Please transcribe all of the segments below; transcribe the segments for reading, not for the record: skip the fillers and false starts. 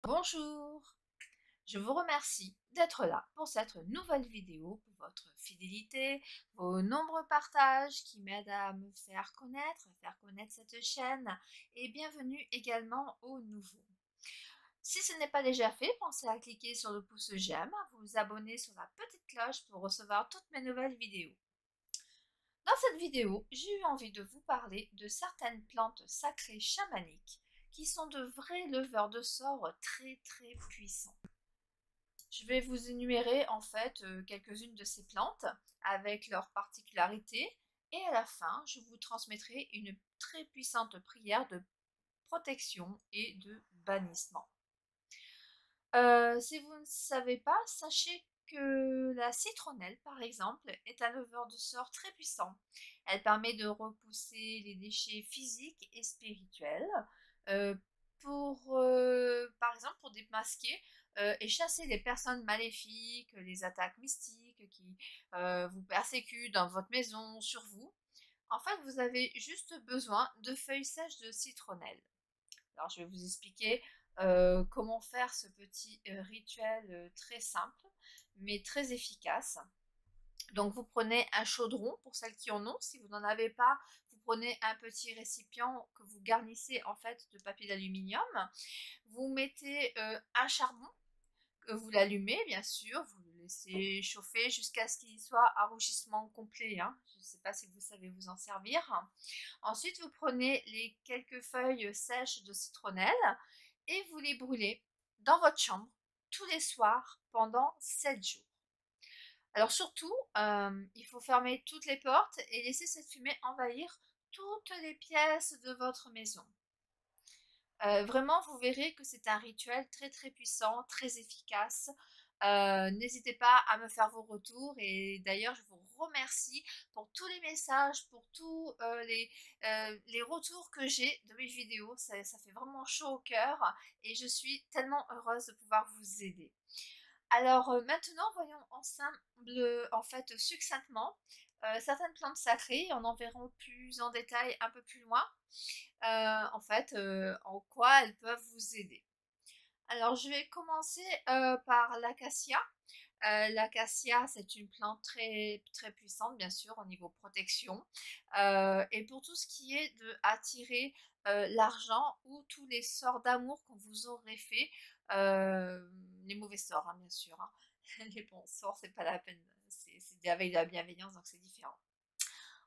Bonjour, je vous remercie d'être là pour cette nouvelle vidéo, pour votre fidélité, vos nombreux partages qui m'aident à me faire connaître cette chaîne et bienvenue également aux nouveaux. Si ce n'est pas déjà fait, pensez à cliquer sur le pouce j'aime, à vous abonner sur la petite cloche pour recevoir toutes mes nouvelles vidéos. Dans cette vidéo, j'ai eu envie de vous parler de certaines plantes sacrées chamaniques qui sont de vrais leveurs de sorts très puissants. Je vais vous énumérer en fait quelques-unes de ces plantes avec leurs particularités et à la fin je vous transmettrai une très puissante prière de protection et de bannissement. Si vous ne savez pas, sachez que la citronnelle par exemple est un leveur de sorts très puissant. Elle permet de repousser les déchets physiques et spirituels euh, par exemple pour démasquer et chasser les personnes maléfiques, les attaques mystiques qui vous persécutent dans votre maison, sur vous. En fait, vous avez juste besoin de feuilles sèches de citronnelle. Alors, je vais vous expliquer comment faire ce petit rituel très simple, mais très efficace. Donc, vous prenez un chaudron, pour celles qui en ont. Si vous n'en avez pas, vous prenez un petit récipient que vous garnissez en fait de papier d'aluminium. Vous mettez un charbon, que vous l'allumez bien sûr, vous le laissez chauffer jusqu'à ce qu'il soit à rougissement complet, hein. Je ne sais pas si vous savez vous en servir. Ensuite, vous prenez les quelques feuilles sèches de citronnelle et vous les brûlez dans votre chambre tous les soirs pendant 7 jours. Alors surtout, il faut fermer toutes les portes et laisser cette fumée envahir toutes les pièces de votre maison. Vraiment, vous verrez que c'est un rituel très puissant, très efficace. N'hésitez pas à me faire vos retours et d'ailleurs je vous remercie pour tous les messages, pour tous les retours que j'ai de mes vidéos. Ça fait vraiment chaud au cœur et je suis tellement heureuse de pouvoir vous aider. Alors maintenant, voyons ensemble en fait succinctement certaines plantes sacrées. On en verra plus en détail un peu plus loin. En fait, en quoi elles peuvent vous aider. Alors, je vais commencer par l'acacia. L'acacia, c'est une plante très puissante, bien sûr, au niveau protection. Et pour tout ce qui est de attirer l'argent ou tous les sorts d'amour qu'on vous aurait fait, les mauvais sorts, hein, bien sûr, hein. Les bons sorts, c'est pas la peine, c'est avec de la bienveillance, donc c'est différent.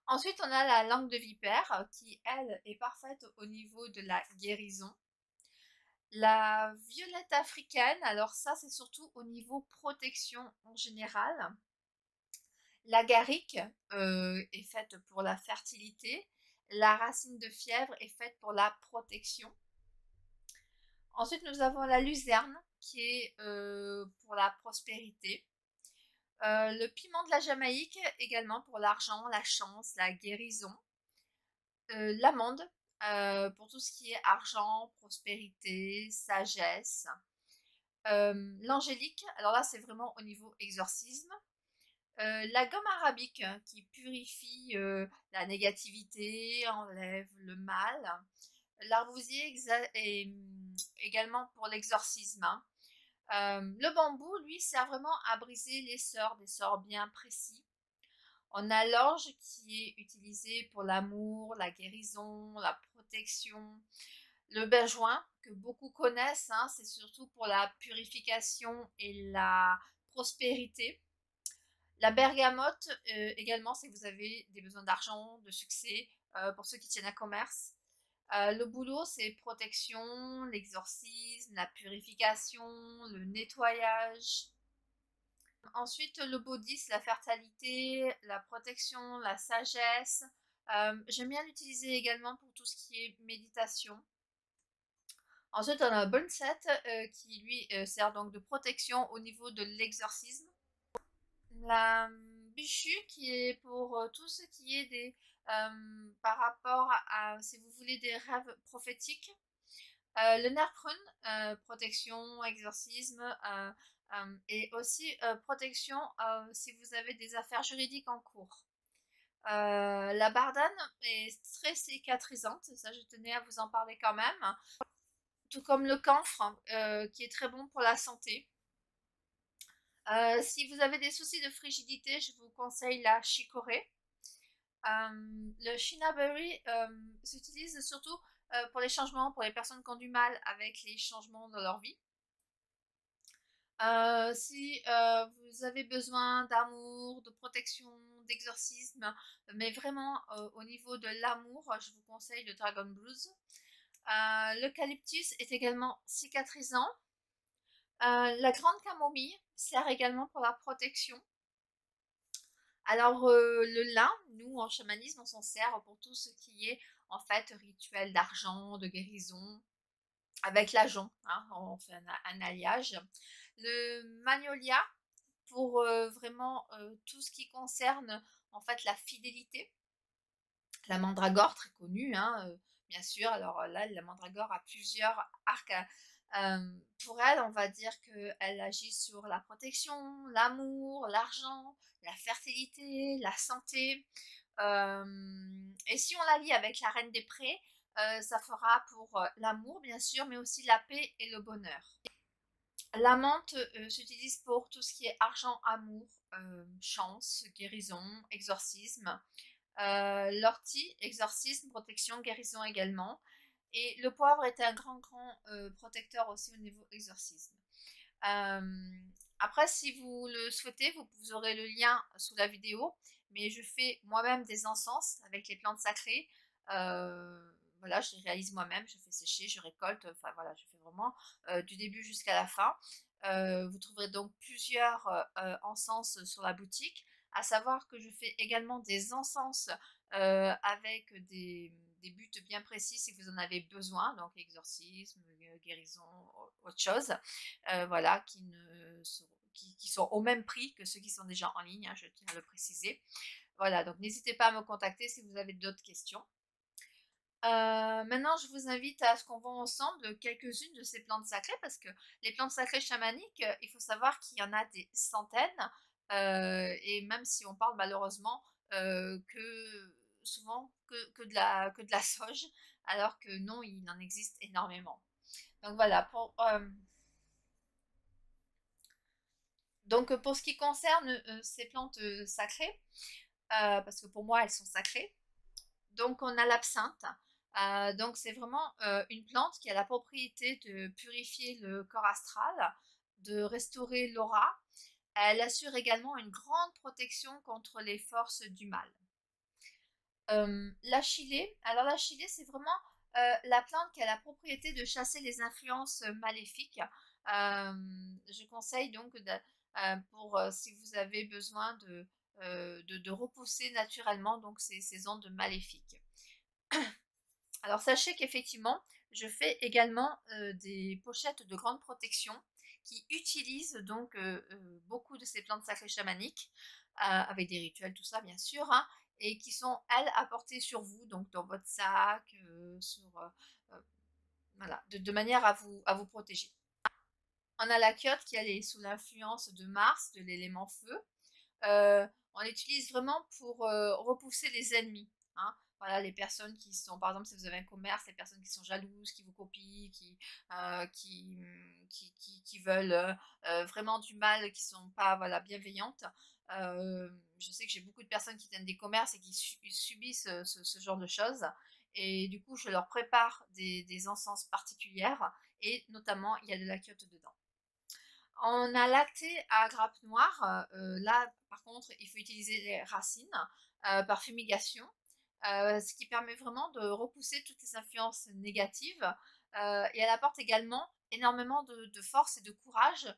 Ensuite, on a la langue de vipère qui, elle, est parfaite au niveau de la guérison. La violette africaine, alors ça, c'est surtout au niveau protection en général. L'agaric est faite pour la fertilité. La racine de fièvre est faite pour la protection. Ensuite, nous avons la luzerne qui est pour la prospérité. Le piment de la Jamaïque également pour l'argent, la chance, la guérison. L'amande pour tout ce qui est argent, prospérité, sagesse. L'angélique, alors là c'est vraiment au niveau exorcisme. La gomme arabique qui purifie la négativité, enlève le mal. L'arbousier est également pour l'exorcisme, hein. Le bambou, lui, sert vraiment à briser les sorts, des sorts bien précis. On a l'orge qui est utilisé pour l'amour, la guérison, la protection. Le benjoin, que beaucoup connaissent, hein, c'est surtout pour la purification et la prospérité. La bergamote, également, si vous avez des besoins d'argent, de succès, pour ceux qui tiennent un commerce. Le bouleau, c'est protection, l'exorcisme, la purification, le nettoyage. Ensuite, le bodhi, la fertilité, la protection, la sagesse. J'aime bien l'utiliser également pour tout ce qui est méditation. Ensuite, on a Bonset qui lui sert donc de protection au niveau de l'exorcisme. La Bichu qui est pour tout ce qui est des par rapport à si vous voulez des rêves prophétiques. Le Nerkrun, protection, exorcisme, et aussi protection si vous avez des affaires juridiques en cours. La Bardane est très cicatrisante, ça je tenais à vous en parler quand même. tout comme le camphre, qui est très bon pour la santé. Si vous avez des soucis de frigidité, je vous conseille la chicorée. Le shinaberry s'utilise surtout pour les changements, pour les personnes qui ont du mal avec les changements dans leur vie. Si vous avez besoin d'amour, de protection, d'exorcisme, mais vraiment au niveau de l'amour, je vous conseille le Dragon Blues. L'eucalyptus est également cicatrisant. La grande camomille sert également pour la protection. Alors le lin, nous en chamanisme, on s'en sert pour tout ce qui est en fait rituel d'argent, de guérison, avec l'ajonc, hein, on fait un alliage. Le magnolia pour vraiment tout ce qui concerne en fait la fidélité. La mandragore, très connue, hein, bien sûr. Alors là, la mandragore a plusieurs arcs. Pour elle, on va dire qu'elle agit sur la protection, l'amour, l'argent, la fertilité, la santé. Et si on la lie avec la reine des prés, ça fera pour l'amour, bien sûr, mais aussi la paix et le bonheur. La menthe s'utilise pour tout ce qui est argent, amour, chance, guérison, exorcisme. L'ortie, exorcisme, protection, guérison également. Et le poivre est un grand protecteur aussi au niveau exorcisme. Euh, Après, si vous le souhaitez, vous aurez le lien sous la vidéo. Mais je fais moi-même des encens avec les plantes sacrées. Voilà, je les réalise moi-même, je fais sécher, je récolte, enfin voilà, je fais vraiment du début jusqu'à la fin. Vous trouverez donc plusieurs encens sur la boutique. À savoir que je fais également des encens avec des buts bien précis si vous en avez besoin, donc exorcisme, guérison, autre chose, voilà, qui sont au même prix que ceux qui sont déjà en ligne, hein, je tiens à le préciser. Voilà, donc n'hésitez pas à me contacter si vous avez d'autres questions. Maintenant, je vous invite à ce qu'on voit ensemble quelques-unes de ces plantes sacrées, parce que les plantes sacrées chamaniques, il faut savoir qu'il y en a des centaines, et même si on parle malheureusement que souvent que de la sauge, alors que non, il en existe énormément. Donc voilà, pour ce qui concerne ces plantes sacrées, parce que pour moi elles sont sacrées, donc on a l'absinthe. Donc c'est vraiment une plante qui a la propriété de purifier le corps astral, de restaurer l'aura. Elle assure également une grande protection contre les forces du mal. L'achillée, alors l'achillée c'est vraiment la plante qui a la propriété de chasser les influences maléfiques. Je conseille donc pour si vous avez besoin de repousser naturellement donc ces ondes maléfiques. Alors sachez qu'effectivement, je fais également des pochettes de grande protection qui utilisent donc beaucoup de ces plantes sacrées chamaniques, avec des rituels, tout ça bien sûr, hein, et qui sont, elles, à porter sur vous, donc dans votre sac, voilà, de manière à vous protéger. On a la quiote qui elle, est sous l'influence de Mars, de l'élément feu. On l'utilise vraiment pour repousser les ennemis, hein. Voilà, les personnes qui sont, par exemple, si vous avez un commerce, les personnes qui sont jalouses, qui vous copient, qui veulent vraiment du mal, qui sont pas voilà, bienveillantes. Je sais que j'ai beaucoup de personnes qui tiennent des commerces et qui subissent ce genre de choses. Et du coup, je leur prépare des encens particulières et notamment, il y a de la quiote dedans. On a lacté à grappe noire. Là, par contre, il faut utiliser les racines par fumigation, ce qui permet vraiment de repousser toutes les influences négatives. Et elle apporte également énormément de force et de courage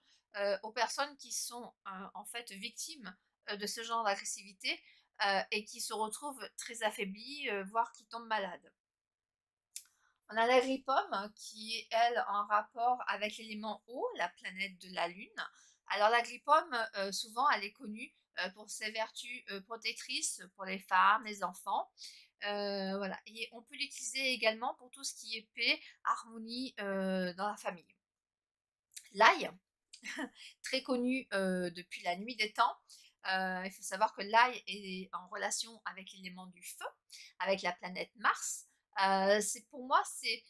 aux personnes qui sont en fait victimes de ce genre d'agressivité et qui se retrouvent très affaiblies, voire qui tombent malades. On a l'agripomme qui est, elle, en rapport avec l'élément eau, la planète de la Lune. Alors l'agripomme, souvent, elle est connue pour ses vertus protectrices pour les femmes, les enfants. Voilà. Et on peut l'utiliser également pour tout ce qui est paix, harmonie dans la famille. L'ail, très connu depuis la nuit des temps. Il faut savoir que l'ail est en relation avec l'élément du feu, avec la planète Mars. Pour moi, c'est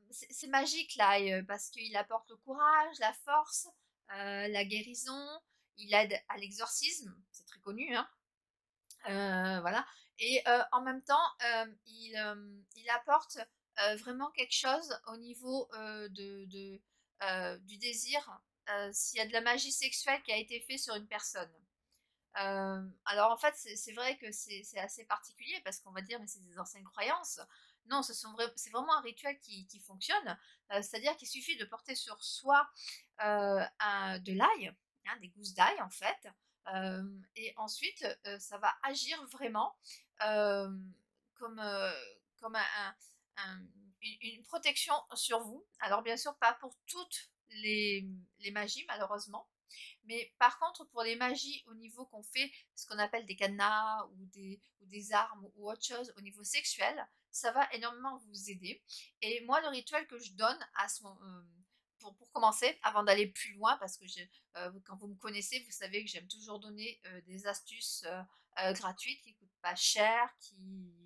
C'est magique l'ail, parce qu'il apporte le courage, la force, la guérison, il aide à l'exorcisme, c'est très connu, hein. Voilà et en même temps, il apporte, vraiment quelque chose au niveau, du désir, s'il y a de la magie sexuelle qui a été fait sur une personne. Alors en fait, c'est vrai que c'est assez particulier parce qu'on va dire: «Mais c'est des anciennes croyances». Non, c'est vraiment un rituel qui fonctionne, c'est-à-dire qu'il suffit de porter sur soi, de l'ail, hein, des gousses d'ail en fait, et ensuite, ça va agir vraiment, hem, comme, comme un une protection sur vous. Alors bien sûr, pas pour toutes les magies malheureusement, mais par contre, pour les magies au niveau qu'on fait, ce qu'on appelle des cadenas ou des armes ou autre chose au niveau sexuel, ça va énormément vous aider. Et moi, le rituel que je donne à ce moment, pour commencer, avant d'aller plus loin, parce que quand vous me connaissez, vous savez que j'aime toujours donner des astuces gratuites qui coûtent pas cher, qui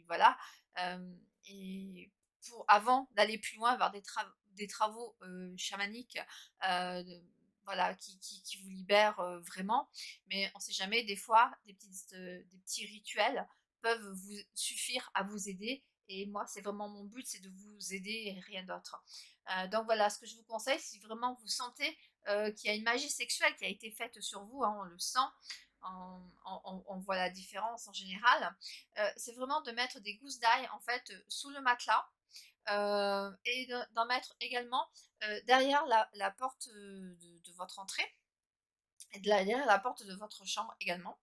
voilà, et avant d'aller plus loin, vers des travaux chamaniques, voilà, qui vous libère vraiment. Mais on ne sait jamais, des fois, des petits rituels peuvent vous suffire à vous aider. Et moi, c'est vraiment mon but, c'est de vous aider et rien d'autre. Donc voilà, ce que je vous conseille, si vraiment vous sentez qu'il y a une magie sexuelle qui a été faite sur vous, hein, on le sent, on voit la différence en général, c'est vraiment de mettre des gousses d'ail en fait sous le matelas et d'en mettre également derrière la porte de votre entrée et derrière la porte de votre chambre également.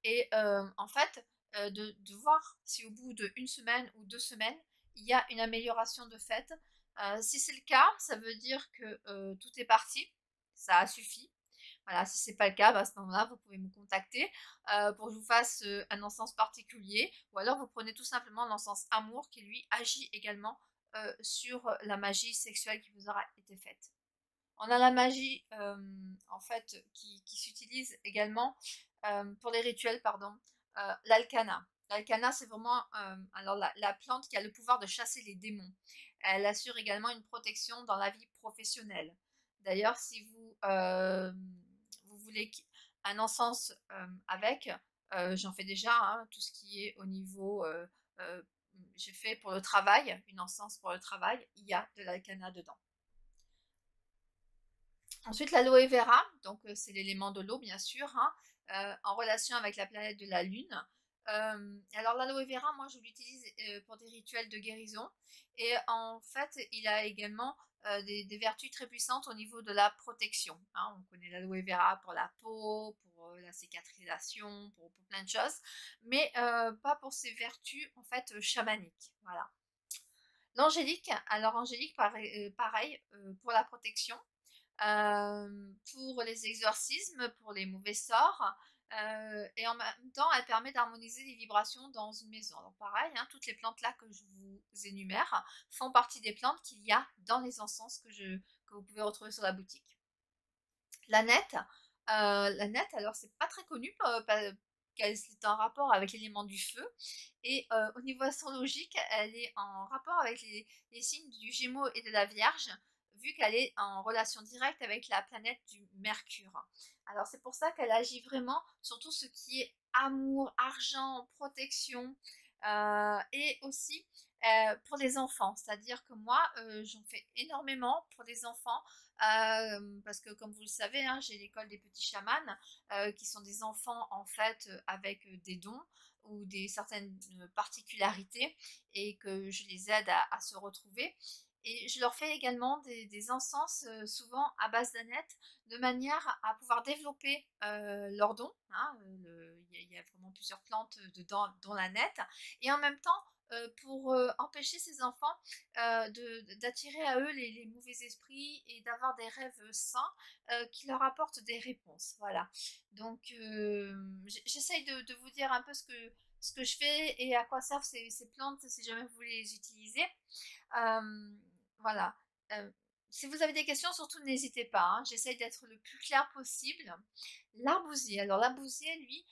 Et en fait, de voir si au bout d'une semaine ou 2 semaines, il y a une amélioration de fait. Si c'est le cas, ça veut dire que tout est parti, ça a suffi. Voilà, si c'est pas le cas, bah, à ce moment-là, vous pouvez me contacter pour que je vous fasse un encens particulier, ou alors vous prenez tout simplement l'encens amour qui lui agit également sur la magie sexuelle qui vous aura été faite. On a la magie en fait qui s'utilise également pour les rituels, pardon, l'alcana. L'alcana, c'est vraiment alors la plante qui a le pouvoir de chasser les démons. Elle assure également une protection dans la vie professionnelle. D'ailleurs, si vous voulez un encens avec, j'en fais déjà, hein, tout ce qui est au niveau, euh, j'ai fait pour le travail, une encens pour le travail, il y a de l'alcana dedans. Ensuite, l'aloe vera, donc c'est l'élément de l'eau, bien sûr, hein, en relation avec la planète de la Lune. Alors l'aloe vera, moi je l'utilise pour des rituels de guérison et en fait il a également des vertus très puissantes au niveau de la protection, hein. On connaît l'aloe vera pour la peau, pour la cicatrisation, pour plein de choses, mais pas pour ses vertus en fait chamaniques. Voilà. L'angélique, alors angélique pareil pour la protection, pour les exorcismes, pour les mauvais sorts, et en même temps, elle permet d'harmoniser les vibrations dans une maison. Alors pareil, hein, toutes les plantes là que je vous énumère font partie des plantes qu'il y a dans les encens que vous pouvez retrouver sur la boutique. La nette, alors c'est pas très connu, qu'elle c'est en rapport avec l'élément du feu et au niveau astrologique, elle est en rapport avec les signes du Gémeaux et de la Vierge, vu qu'elle est en relation directe avec la planète du Mercure. Alors c'est pour ça qu'elle agit vraiment sur tout ce qui est amour, argent, protection, et aussi pour les enfants. C'est-à-dire que moi, j'en fais énormément pour les enfants, parce que comme vous le savez, hein, j'ai l'école des petits chamans, qui sont des enfants en fait avec des dons ou des certaines particularités et que je les aide à se retrouver. Et je leur fais également des encens souvent à base d'aneth de manière à pouvoir développer leurs dons, hein. Il y a vraiment plusieurs plantes dedans, dont l'aneth. Et en même temps, pour empêcher ces enfants d'attirer à eux les mauvais esprits et d'avoir des rêves sains qui leur apportent des réponses. Voilà. Donc, j'essaye de vous dire un peu ce que je fais et à quoi servent ces plantes si jamais vous voulez les utiliser. Euh, voilà. Euh, Si vous avez des questions, surtout n'hésitez pas, hein, j'essaye d'être le plus clair possible. L'arbousier, alors l'arbousier, lui,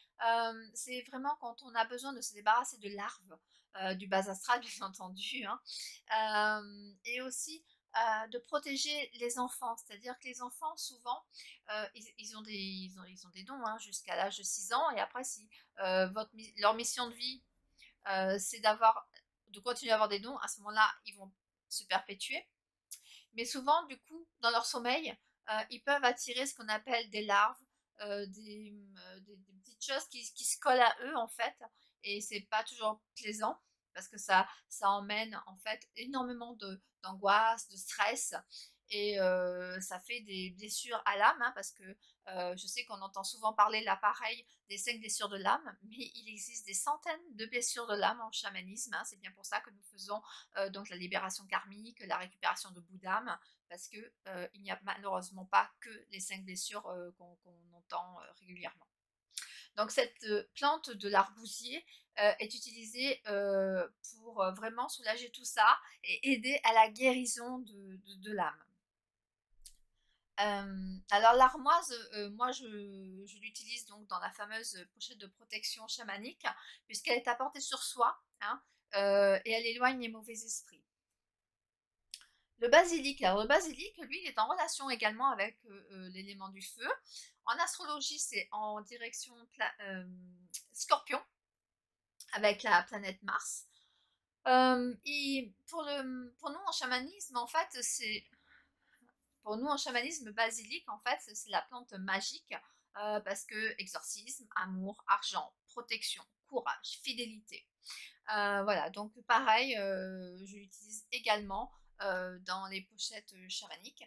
c'est vraiment quand on a besoin de se débarrasser de larves, du bas astral bien entendu, hein, et aussi, de protéger les enfants. C'est-à-dire que les enfants souvent, ils ont des dons, hein, jusqu'à l'âge de 6 ans et après si, leur mission de vie, c'est de continuer à avoir des dons, à ce moment-là, ils vont se perpétuer. Mais souvent, du coup, dans leur sommeil, ils peuvent attirer ce qu'on appelle des larves, des petites choses qui se collent à eux en fait, et c'est pas toujours plaisant parce que ça emmène en fait énormément d'angoisse, de stress, et ça fait des blessures à l'âme, hein, parce que je sais qu'on entend souvent parler là pareil des 5 blessures de l'âme, mais il existe des centaines de blessures de l'âme en chamanisme, hein. C'est bien pour ça que nous faisons donc la libération karmique, la récupération de bout d'âme, parce que il n'y a malheureusement pas que les 5 blessures qu'on entend régulièrement. Donc cette plante de l'arbousier est utilisée pour vraiment soulager tout ça et aider à la guérison de l'âme. Alors l'armoise, moi je l'utilise donc dans la fameuse pochette de protection chamanique, puisqu'elle est à porter sur soi, hein, et elle éloigne les mauvais esprits. Le basilic, alors le basilic, lui, il est en relation également avec l'élément du feu. En astrologie, c'est en direction Scorpion, avec la planète Mars. Et pour nous en chamanisme, en fait, pour nous en chamanisme, basilic, en fait, c'est la plante magique, parce que exorcisme, amour, argent, protection, courage, fidélité. Voilà, donc pareil, je l'utilise également dans les pochettes chamaniques.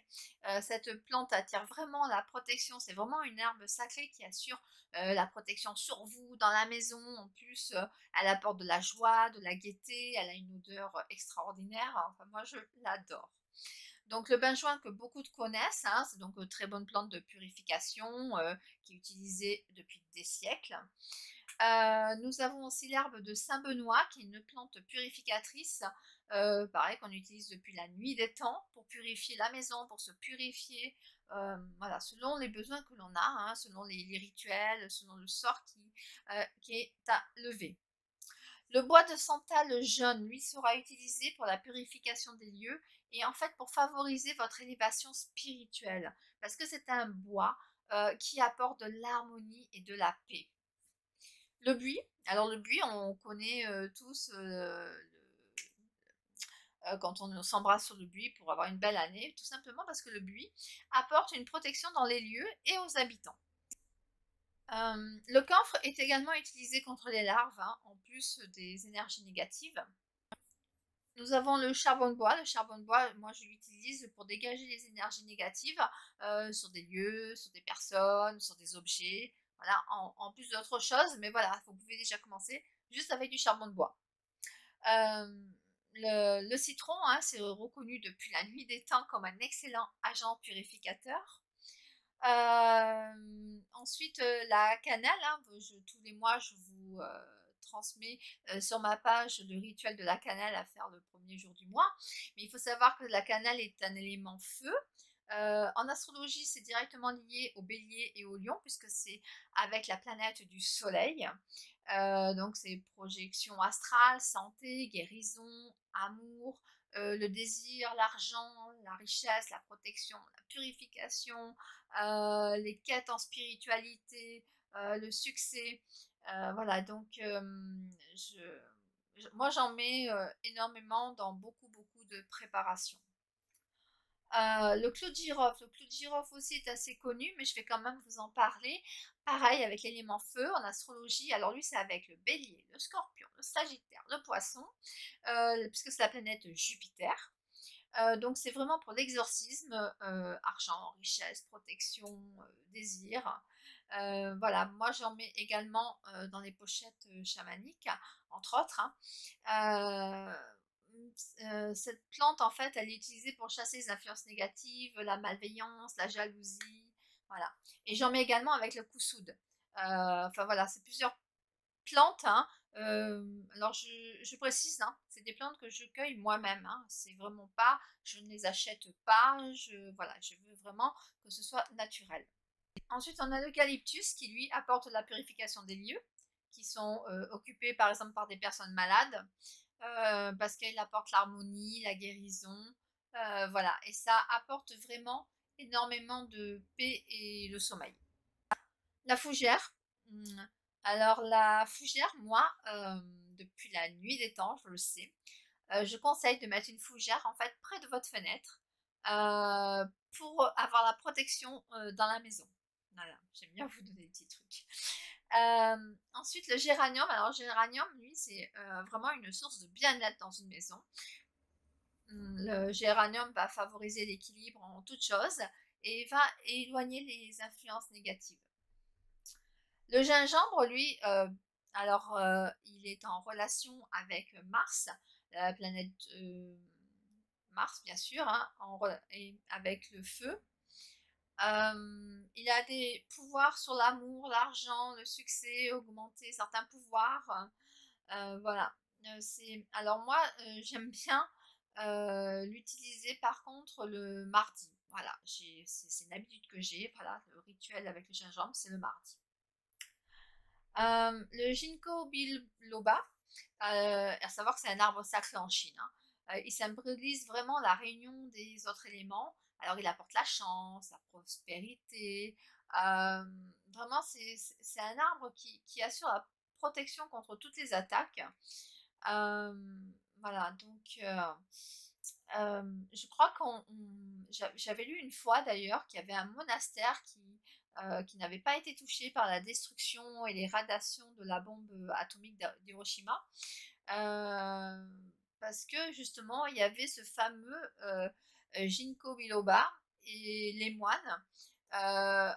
Cette plante attire vraiment la protection, c'est vraiment une herbe sacrée qui assure la protection sur vous, dans la maison. En plus, elle apporte de la joie, de la gaieté, elle a une odeur extraordinaire. Enfin, moi, je l'adore. Donc le benjoin que beaucoup de connaissent, hein, c'est donc une très bonne plante de purification qui est utilisée depuis des siècles. Nous avons aussi l'herbe de Saint-Benoît, qui est une plante purificatrice, pareil qu'on utilise depuis la nuit des temps pour purifier la maison, pour se purifier, voilà, selon les besoins que l'on a, hein, selon les rituels, selon le sort qui est à lever. Le bois de santal jaune, lui, sera utilisé pour la purification des lieux et en fait pour favoriser votre élévation spirituelle, parce que c'est un bois qui apporte de l'harmonie et de la paix. Le buis, alors le buis, on connaît tous quand on s'embrasse sur le buis pour avoir une belle année, tout simplement parce que le buis apporte une protection dans les lieux et aux habitants. Le camphre est également utilisé contre les larves, hein, en plus des énergies négatives. Nous avons le charbon de bois. Le charbon de bois, moi je l'utilise pour dégager les énergies négatives sur des lieux, sur des personnes, sur des objets, voilà, en plus d'autres choses, mais voilà, vous pouvez déjà commencer juste avec du charbon de bois. Euh, le citron, hein, c'est reconnu depuis la nuit des temps comme un excellent agent purificateur. Ensuite, la cannelle, hein, tous les mois, je vous transmets sur ma page le rituel de la cannelle à faire le premier jour du mois. Mais il faut savoir que la cannelle est un élément feu. En astrologie, c'est directement lié au bélier et au lion, puisque c'est avec la planète du soleil. Donc, c'est projection astrale, santé, guérison, amour, le désir, l'argent, la richesse, la protection, la purification, les quêtes en spiritualité, le succès. Voilà, donc moi j'en mets énormément dans beaucoup, beaucoup de préparations. Le clou de girofle. Le clou de girofle aussi est assez connu, mais je vais quand même vous en parler. Pareil avec l'élément feu en astrologie. Alors lui, c'est avec le bélier, le scorpion, le sagittaire, le poisson, puisque c'est la planète Jupiter. Donc c'est vraiment pour l'exorcisme, argent, richesse, protection, désir. Voilà, moi j'en mets également dans les pochettes chamaniques, entre autres, hein. Cette plante, en fait, elle est utilisée pour chasser les influences négatives, la malveillance, la jalousie, voilà. Et j'en mets également avec le coussoude. Enfin voilà, c'est plusieurs plantes, hein, Alors je précise, hein, c'est des plantes que je cueille moi-même, hein, c'est vraiment pas je ne les achète pas, voilà, je veux vraiment que ce soit naturel. Ensuite, on a l'eucalyptus qui lui apporte la purification des lieux qui sont, occupés par exemple par des personnes malades, parce qu'il apporte l'harmonie, la guérison, voilà et ça apporte vraiment énormément de paix et le sommeil. La fougère, alors la fougère, moi, depuis la nuit des temps, je le sais, je conseille de mettre une fougère en fait près de votre fenêtre, pour avoir la protection, dans la maison. Voilà, j'aime bien vous donner des petits trucs. Ensuite le géranium, alors le géranium lui c'est, vraiment une source de bien-être dans une maison. Le géranium va favoriser l'équilibre en toutes choses et va éloigner les influences négatives. Le gingembre, lui, alors il est en relation avec Mars, la planète Mars, bien sûr, hein, et avec le feu. Il a des pouvoirs sur l'amour, l'argent, le succès, augmenter certains pouvoirs. Voilà. Alors moi, j'aime bien l'utiliser par contre le mardi. Voilà, c'est une habitude que j'ai. Voilà, le rituel avec le gingembre, c'est le mardi. Le ginkgo biloba, à savoir que c'est un arbre sacré en Chine, hein. Il symbolise vraiment la réunion des autres éléments. Alors il apporte la chance, la prospérité. Vraiment, c'est un arbre qui assure la protection contre toutes les attaques. Euh, voilà, donc je crois j'avais lu une fois d'ailleurs qu'il y avait un monastère qui n'avait pas été touché par la destruction et les radiations de la bombe atomique d'Hiroshima, euh, parce que justement il y avait ce fameux Ginkgo biloba et les moines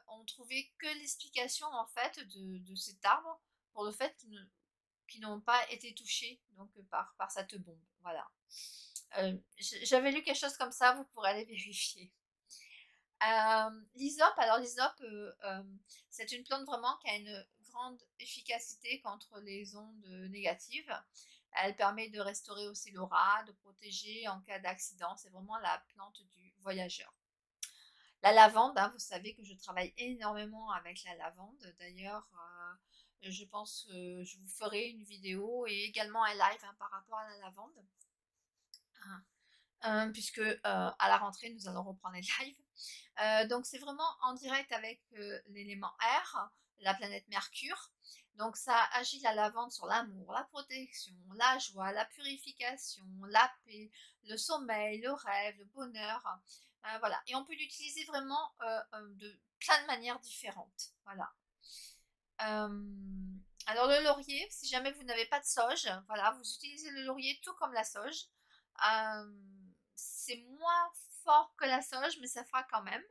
ont trouvé que l'explication en fait de cet arbre pour le fait qu'ils n'ont pas été touchés donc par cette bombe. Voilà. J'avais lu quelque chose comme ça, vous pourrez aller vérifier. L'hysope, alors l'hysope, c'est une plante vraiment qui a une grande efficacité contre les ondes négatives. Elle permet de restaurer aussi l'aura, de protéger en cas d'accident. C'est vraiment la plante du voyageur. La lavande, hein, vous savez que je travaille énormément avec la lavande. D'ailleurs, je pense que je vous ferai une vidéo et également un live hein, par rapport à la lavande. Puisque à la rentrée, nous allons reprendre les lives. Donc c'est vraiment en direct avec l'élément air, la planète Mercure. Donc ça agit la lavande sur l'amour, la protection, la joie, la purification, la paix, le sommeil, le rêve, le bonheur. Voilà. Et on peut l'utiliser vraiment de plein de manières différentes. Voilà. Alors le laurier, si jamais vous n'avez pas de sauge, voilà, vous utilisez le laurier tout comme la sauge. C'est moins fort que la sauge, mais ça fera quand même.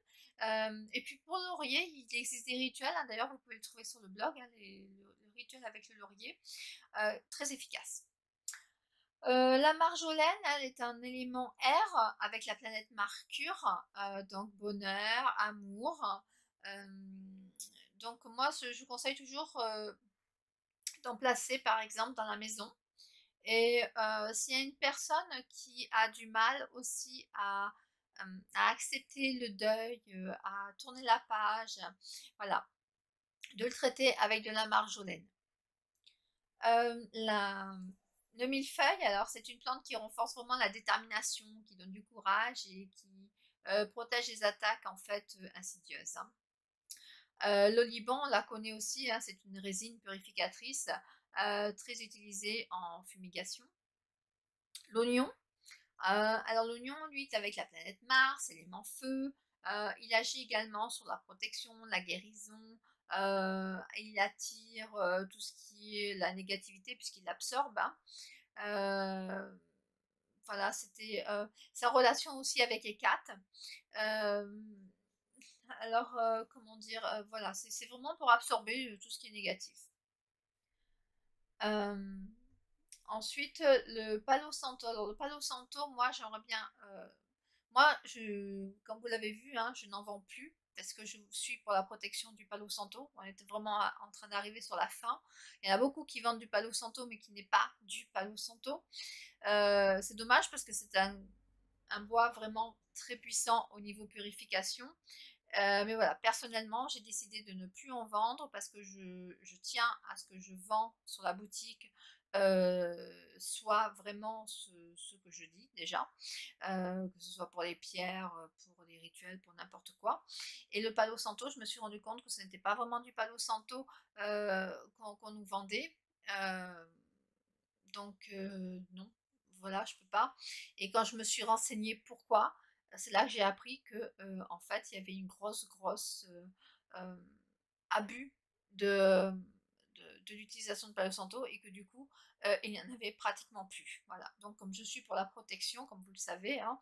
Et puis pour le laurier, il existe des rituels, hein, d'ailleurs vous pouvez le trouver sur le blog, hein, le rituel avec le laurier, très efficace. La marjolaine, elle est un élément air avec la planète Mercure, donc bonheur, amour. Euh, donc moi, je conseille toujours d'en placer par exemple dans la maison. Et s'il y a une personne qui a du mal aussi à accepter le deuil, à tourner la page, voilà, de le traiter avec de la marjolaine. Le millefeuille, alors c'est une plante qui renforce vraiment la détermination, qui donne du courage et qui protège les attaques en fait insidieuses, hein. L'oliban, on la connaît aussi, hein, c'est une résine purificatrice très utilisée en fumigation. L'oignon, alors l'oignon, lui, est avec la planète Mars, élément feu. Il agit également sur la protection, la guérison. Il attire tout ce qui est la négativité puisqu'il l'absorbe, hein. Euh, voilà, c'est en relation aussi avec les quatre. Alors, comment dire, voilà, c'est vraiment pour absorber tout ce qui est négatif. Euh, Ensuite, le Palo Santo. Alors, le Palo Santo, moi, j'aimerais bien. Moi, comme vous l'avez vu, hein, je n'en vends plus. parce que je suis pour la protection du Palo Santo. On était vraiment en train d'arriver sur la fin. Il y en a beaucoup qui vendent du Palo Santo, mais qui n'est pas du Palo Santo. C'est dommage parce que c'est un bois vraiment très puissant au niveau purification. Mais voilà, personnellement, j'ai décidé de ne plus en vendre parce que je tiens à ce que je vends sur la boutique soit vraiment ce que je dis déjà, que ce soit pour les pierres, pour les rituels, pour n'importe quoi. Et le Palo Santo, je me suis rendu compte que ce n'était pas vraiment du Palo Santo qu'on nous vendait. Euh, donc non, voilà, je peux pas. Et quand je me suis renseignée pourquoi, c'est là que j'ai appris que en fait il y avait une grosse euh, abus de, de l'utilisation de Palo Santo et que du coup il n'y en avait pratiquement plus. Voilà. Donc comme je suis pour la protection, comme vous le savez, hein,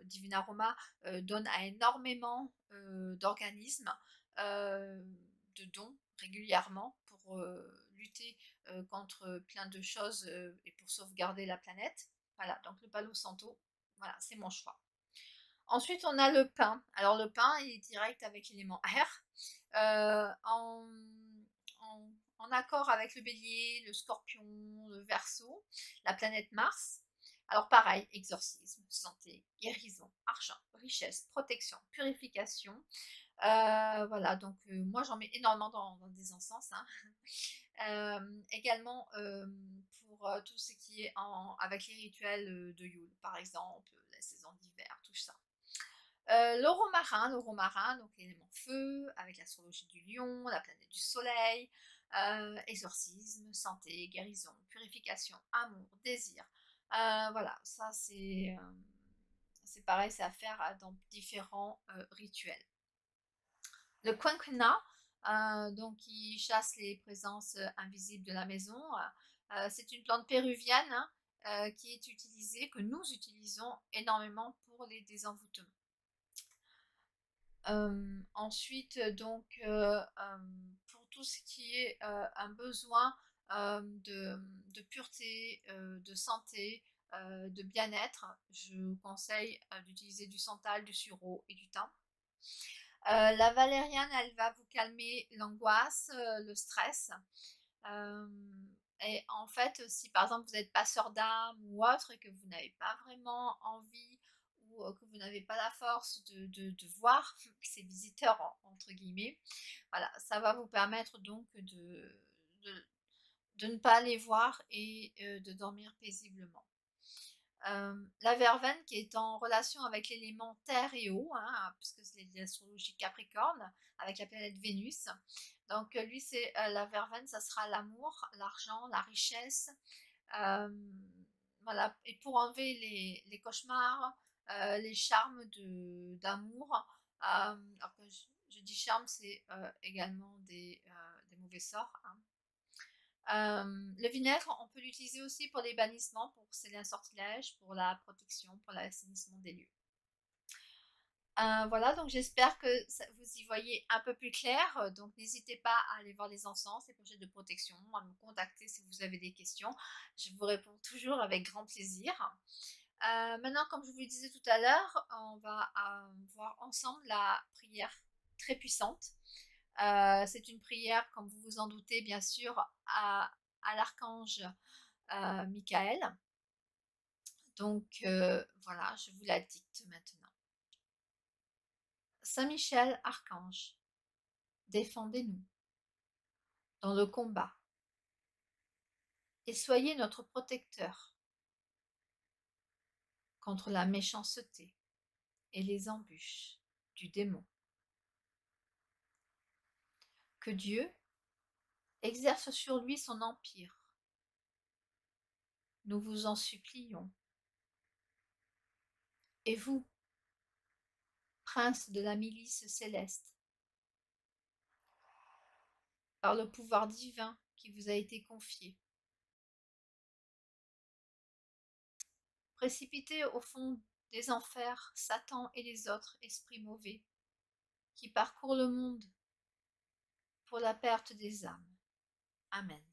Divina Aroma donne à énormément d'organismes de dons régulièrement pour lutter contre plein de choses et pour sauvegarder la planète. Voilà, donc le Palo Santo, voilà, c'est mon choix. Ensuite, on a le pain. Alors le pain, il est direct avec l'élément air, en accord avec le bélier, le scorpion, le verseau, la planète Mars. Alors pareil, exorcisme, santé, guérison, argent, richesse, protection, purification. Voilà, donc moi j'en mets énormément dans des encens, hein. Également pour tout ce qui est avec les rituels de Yule, par exemple, la saison d'hiver, tout ça. L'euro marin, donc l'élément feu, avec l'astrologie du lion, la planète du soleil, exorcisme, santé, guérison, purification, amour, désir. Voilà, ça c'est pareil, c'est à faire dans différents rituels. Le quinquina, donc qui chasse les présences invisibles de la maison, c'est une plante péruvienne qui est utilisée, que nous utilisons énormément pour les désenvoûtements. Ensuite, donc, pour tout ce qui est un besoin de pureté, de santé, de bien-être, je vous conseille d'utiliser du santal, du sureau et du thym. La valériane, elle va vous calmer l'angoisse, le stress. Euh, et en fait, si par exemple vous êtes passeur d'âme ou autre et que vous n'avez pas vraiment envie ou que vous n'avez pas la force de voir ces visiteurs entre guillemets, voilà, ça va vous permettre donc de ne pas les voir et de dormir paisiblement. La verveine qui est en relation avec l'élément terre et eau, hein, puisque c'est l'astrologie Capricorne, avec la planète Vénus. Donc lui, c'est la verveine, ça sera l'amour, l'argent, la richesse. Euh, voilà. Et pour enlever les cauchemars, les charmes d'amour, après, je dis charme, c'est également des mauvais sorts, hein. Le vinaigre, on peut l'utiliser aussi pour les bannissements, pour sceller un sortilège, pour la protection, pour l'assainissement des lieux. Voilà, donc j'espère que vous y voyez un peu plus clair. Donc n'hésitez pas à aller voir les encens, les projets de protection, à me contacter si vous avez des questions. Je vous réponds toujours avec grand plaisir. Maintenant, comme je vous le disais tout à l'heure, on va voir ensemble la prière très puissante. C'est une prière, comme vous vous en doutez, bien sûr, à l'archange Michael. Donc voilà, je vous la dicte maintenant. Saint Michel, archange, défendez-nous dans le combat et soyez notre protecteur contre la méchanceté et les embûches du démon. Que Dieu exerce sur lui son empire. Nous vous en supplions. Et vous, prince de la milice céleste, par le pouvoir divin qui vous a été confié, précipitez au fond des enfers Satan et les autres esprits mauvais qui parcourent le monde pour la perte des âmes. Amen.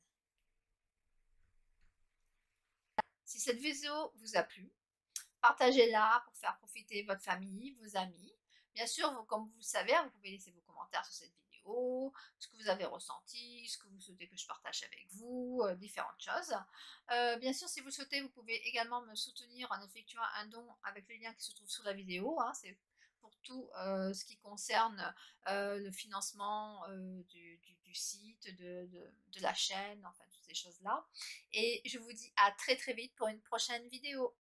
Si cette vidéo vous a plu, partagez-la pour faire profiter votre famille, vos amis. Bien sûr, comme vous le savez, hein, vous pouvez laisser vos commentaires sur cette vidéo, ce que vous avez ressenti, ce que vous souhaitez que je partage avec vous, différentes choses. Bien sûr, si vous le souhaitez, vous pouvez également me soutenir en effectuant un don avec le lien qui se trouve sous la vidéo, hein. C'est pour tout ce qui concerne le financement du site, de la chaîne, enfin toutes ces choses-là. Et je vous dis à très très vite pour une prochaine vidéo.